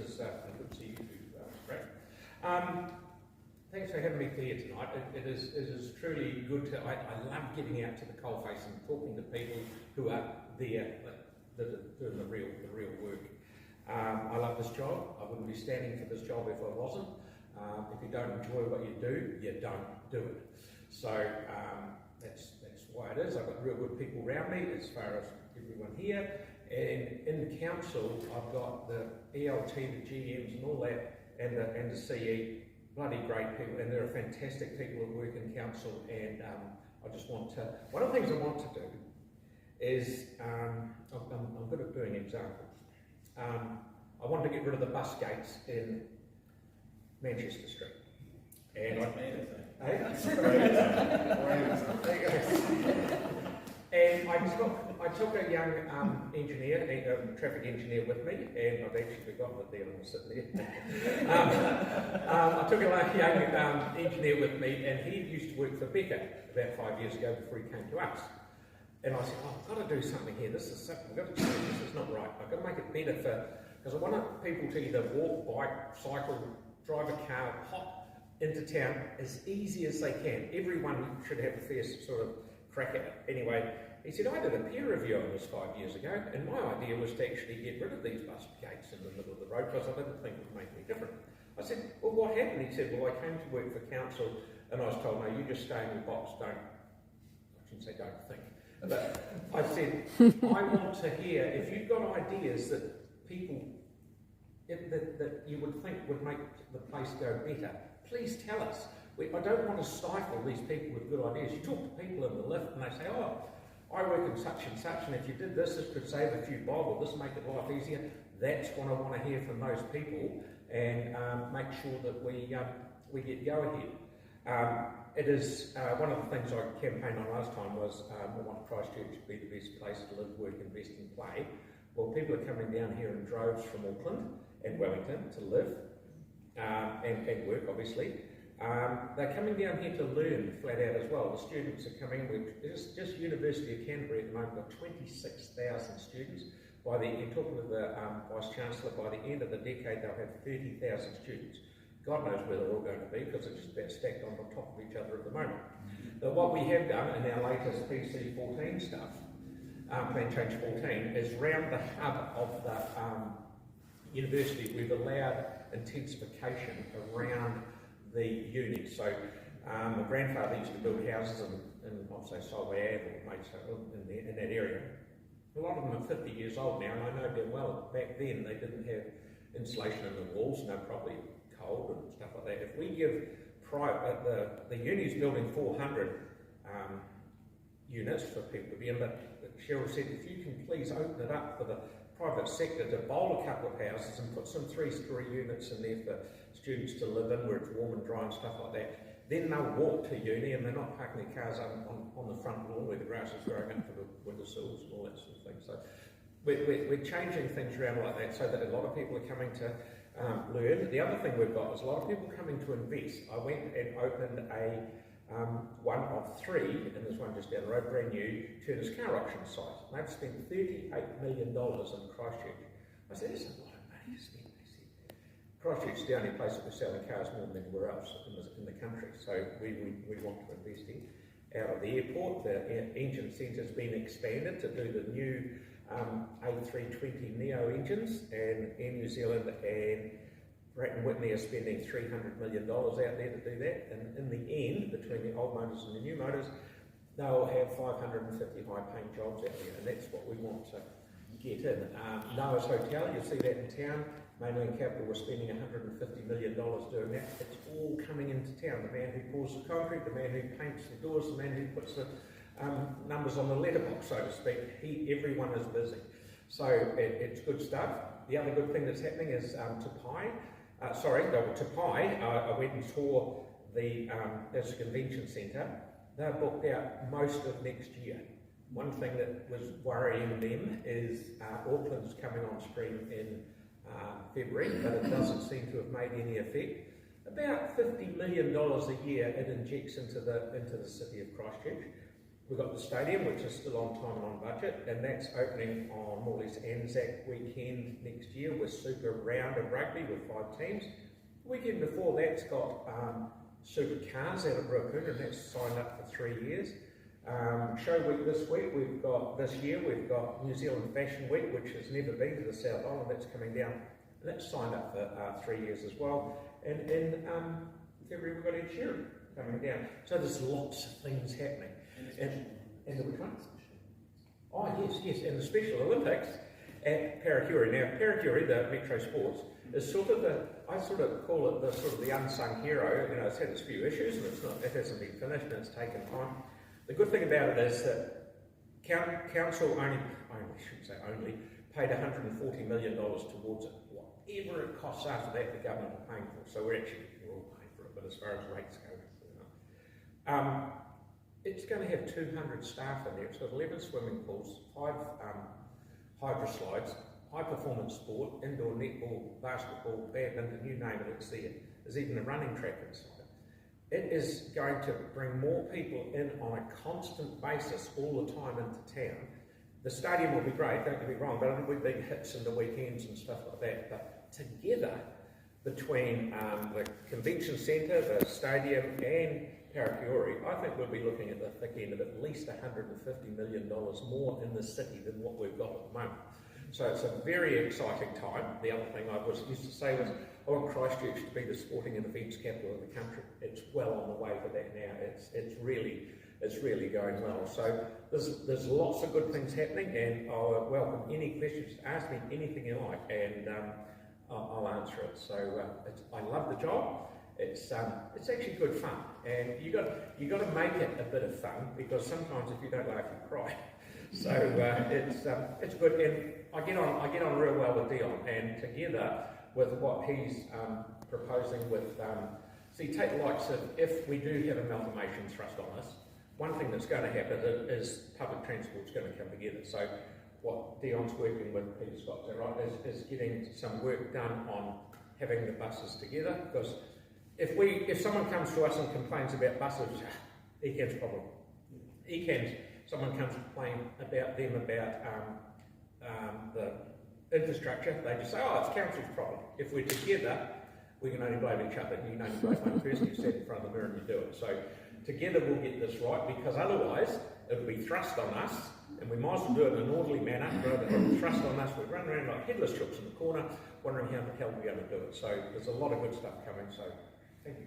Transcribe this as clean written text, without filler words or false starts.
good to see you too, Brad. Thanks for having me here tonight. It is truly good to. I love getting out to the coalface and talking to people who are there, that are doing the real work. I love this job. I wouldn't be standing for this job if I wasn't. If you don't enjoy what you do, you don't do it. So that's why it is. I've got real good people around me as far as everyone here. And in the council, I've got the ELT, the GMs and all that, and the CE, bloody great people, and there are fantastic people that work in council, and I just want to, one of the things I want to do is, I'm good at doing examples. I want to get rid of the bus gates in Manchester Street. And I took a young engineer, traffic engineer with me, and I've actually forgotten it there when I was sitting there. I took a young engineer with me, and he used to work for Becker about 5 years ago before he came to us. And I said, I've got to do something here. This is something, we've got to change this, it's not right. I've got to make it better because I want people to either walk, bike, cycle, drive a car, hop into town as easy as they can. Everyone should have a fair sort of crack at it. Anyway, he said, I did a peer review on this 5 years ago, and my idea was to actually get rid of these bus gates in the middle of the road because I didn't think it would make any difference. I said, well, what happened? He said, well, I came to work for council and I was told, no, you just stay in your box, I shouldn't say don't think. But I said, I want to hear, if you've got ideas that people, that you would think would make the place go better, please tell us. I don't want to stifle these people with good ideas. You talk to people in the lift and they say, oh, I work in such and such, and if you did this, this could save a few bob, or this make it life easier. That's what I want to hear from those people, and make sure that we get go ahead. It is one of the things I campaigned on last time was I want Christchurch to be the best place to live, work, invest and play. Well, people are coming down here in droves from Auckland and Wellington to live and work, obviously. They're coming down here to learn flat out as well. The students are coming, just University of Canterbury at the moment, got 26,000 students. You're talking to the Vice-Chancellor, by the end of the decade they'll have 30,000 students. God knows where they're all going to be because they're just about stacked on top of each other at the moment. But what we have done in our latest PC 14 stuff, Plan Change 14, is round the hub of the university we've allowed intensification around the uni. So my grandfather used to build houses in I'll say Solway Ave or Mayoral in that area. A lot of them are 50 years old now, and I know damn well back then they didn't have insulation in the walls, no probably cold and stuff like that. If we give the uni's building 400 units for people to be in, but Cheryl said if you can please open it up for the private sector to bowl a couple of houses and put some 3-story units in there for students to live in where it's warm and dry and stuff like that, then they'll walk to uni and they're not parking their cars up on the front lawn where the grass is growing up to the windowsills and all that sort of thing. So we're changing things around like that so that a lot of people are coming to learn. The other thing we've got is a lot of people coming to invest. I went and opened a one of 3, and there's one just down the road, brand new, Turner's car auction site. They've spent $38 million in Christchurch. I said, that's a lot of money to spend. They said, Christchurch is the only place that we're selling cars more than anywhere else in the country, so we want to invest in. Out of the airport, the engine centre has been expanded to do the new A320 Neo engines, and Air New Zealand and Pratt & Whitney are spending $300 million out there to do that, and in the end, between the old motors and the new motors, they'll have 550 high-paying jobs out there, and that's what we want to get in. Noah's Hotel, you'll see that in town. Mainland Capital, we're spending $150 million doing that. It's all coming into town. The man who pours the concrete, the man who paints the doors, the man who puts the numbers on the letterbox, so to speak. Everyone is busy. So it's good stuff. The other good thing that's happening is Tapai. I went and saw that's a convention centre. They're booked out most of next year. One thing that was worrying them is Auckland's coming on stream in February, but it doesn't seem to have made any effect. About $50 million a year it injects into the city of Christchurch. We've got the stadium, which is still on time and on budget, and that's opening on more or less Anzac weekend next year with Super Round of Rugby with 5 teams. The weekend before that's got Super Cars out of Ruakura, and that's signed up for 3 years. Show week this year we've got New Zealand Fashion Week, which has never been to the South Island. That's coming down, and that's signed up for 3 years as well. And in February we've got Ed Sheeran coming down. So there's lots of things happening. And the which one? Oh yes, and the Special Olympics at Parahure. Now Parahure, the Metro Sports, is sort of I sort of call it the unsung hero. You know, it's had its few issues and it hasn't been finished and it's taken time. The good thing about it is that council only paid $140 million towards it. Whatever it costs after that, the government are paying for. So we're all paying for it, but as far as rates go, it's going to have 200 staff in there. It's got 11 swimming pools, 5 hydro slides, high performance sport, indoor netball, basketball, badminton, you name it, it's there. There's even a running track inside. It is going to bring more people in on a constant basis all the time into town. The stadium will be great, don't get me wrong, but it'll be big hits in the weekends and stuff like that. But together, between the convention centre, the stadium and Parahure, I think we'll be looking at the thick end of at least $150 million more in the city than what we've got at the moment. So it's a very exciting time. The other thing I used to say was, I want Christchurch to be the sporting and events capital of the country. It's well on the way for that now. It's really going well. So there's lots of good things happening, and I'll welcome any questions. Ask me anything you like, and I'll answer it. So I love the job. It's actually good fun, and you got to make it a bit of fun, because sometimes if you don't laugh, you cry. So it's good, and I get on real well with Dion, and together with what he's proposing with, take the likes of, if we do have amalgamation thrust on us, one thing that's going to happen is public transport's going to come together. So what Dion's working with Peter Scott, is that right, is getting some work done on having the buses together, because if someone comes to us and complains about buses, ECAM's problem. Someone comes to complain about the infrastructure, they just say, oh, it's council's problem. If we're together, we can only blame each other. You can only blame one person. You stand in front of the mirror and you do it. So together we'll get this right, because otherwise it'll be thrust on us, and we might as well do it in an orderly manner rather than thrust on us. We run around like headless chooks in the corner, wondering how the hell we're going to do it. So there's a lot of good stuff coming. So thank you.